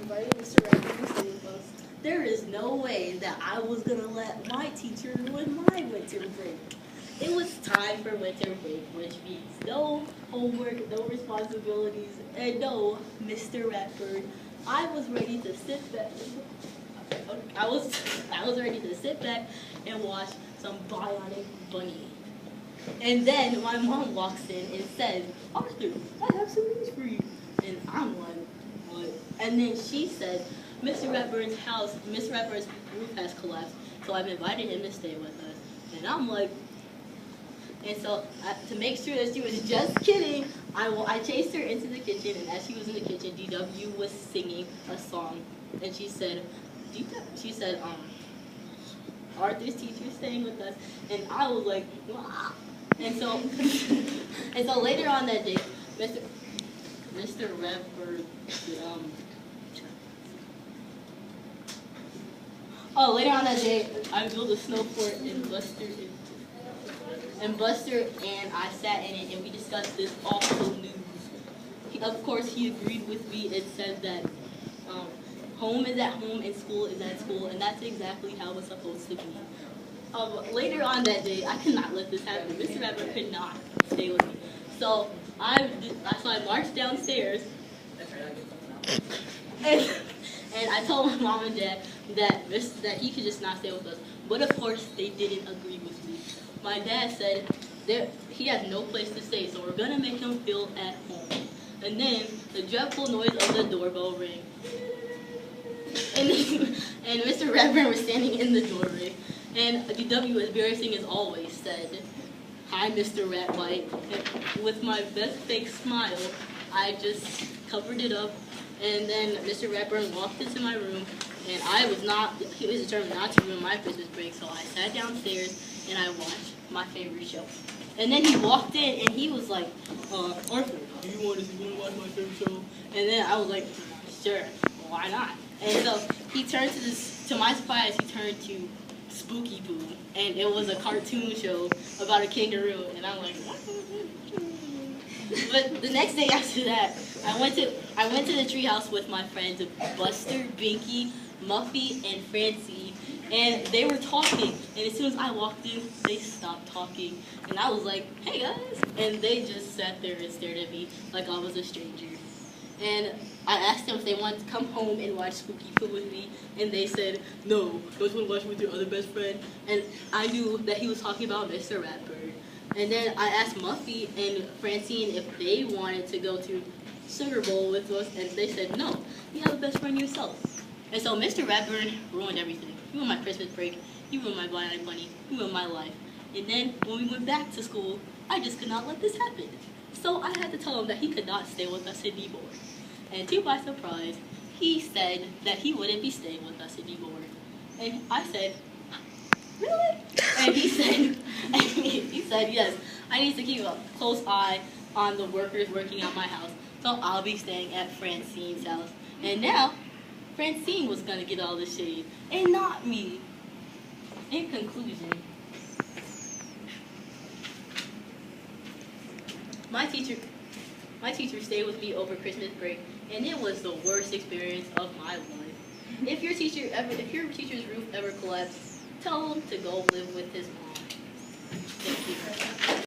invited Mr. Redmond to stay with us. There is no way that I was going to let my teacher ruin my winter break. It was time for winter break, which means no homework, no responsibilities, and no Mr. Redford. I was ready to sit back. I was ready to sit back and watch some Bionic Bunny. And then my mom walks in and says, "Arthur, I have some news for you." And I'm like, "What?" And then she said, Mr. Redburn's roof has collapsed, so I've invited him to stay with us. And I'm like, and so to make sure that she was just kidding, I chased her into the kitchen, and as she was in the kitchen, DW was singing a song, and she said, Arthur's teacher's staying with us, and I was like, wow. And so, and so later on that day, Mr. Redford, later on that day, I built a snow fort in Buster and I sat in it and we discussed this awful news. Of course, he agreed with me and said that home is at home and school is at school, and that's exactly how it's supposed to be. Later on that day, I could not let this happen. Mr. Redford could not stay with me. So I marched downstairs and I told my mom and dad that he could just not stay with us. But of course, they didn't agree with me. My dad said he has no place to stay, so we're going to make him feel at home. And then the dreadful noise of the doorbell rang. And Mr. Redburn was standing in the doorway. And DW, embarrassing as always, said, "Hi, Mr. Ratbite." And with my best fake smile, I just covered it up. And then Mr. Redburn walked into my room, and he was determined not to ruin my Christmas break, so I sat downstairs and I watched my favorite show. And then he walked in and he was like, "Arthur, do you want to watch my favorite show?" And then I was like, "Sure, why not?" And so he turned to my surprise, he turned to Spooky Poo, and it was a cartoon show about a kangaroo, and I'm like, what? But the next day after that, I went to the treehouse with my friends Buster, Binky, Muffy, and Francie, and they were talking, and as soon as I walked in, they stopped talking, and I was like, "Hey guys," and they just sat there and stared at me like I was a stranger. And I asked them if they wanted to come home and watch Spooky Poo with me, and they said, "No, don't you want to watch it with your other best friend?" And I knew that he was talking about Mr. Ratbird. And then I asked Muffy and Francine if they wanted to go to Sugar Bowl with us, and they said, "No, you have a best friend yourself." And so Mr. Ratburn ruined everything. He ruined my Christmas break, he ruined my Bionic Bunny, he ruined my life. And then when we went back to school, I just could not let this happen. So I had to tell him that he could not stay with us anymore. And to my surprise, he said that he wouldn't be staying with us anymore. And I said, "Really?" And he said, "Yes, I need to keep a close eye on the workers working at my house, so I'll be staying at Francine's house." And now, Francine was going to get all the shade, and not me. In conclusion, my teacher stayed with me over Christmas break, and it was the worst experience of my life. If your teacher's roof ever collapsed, tell him to go live with his mom. Thank you.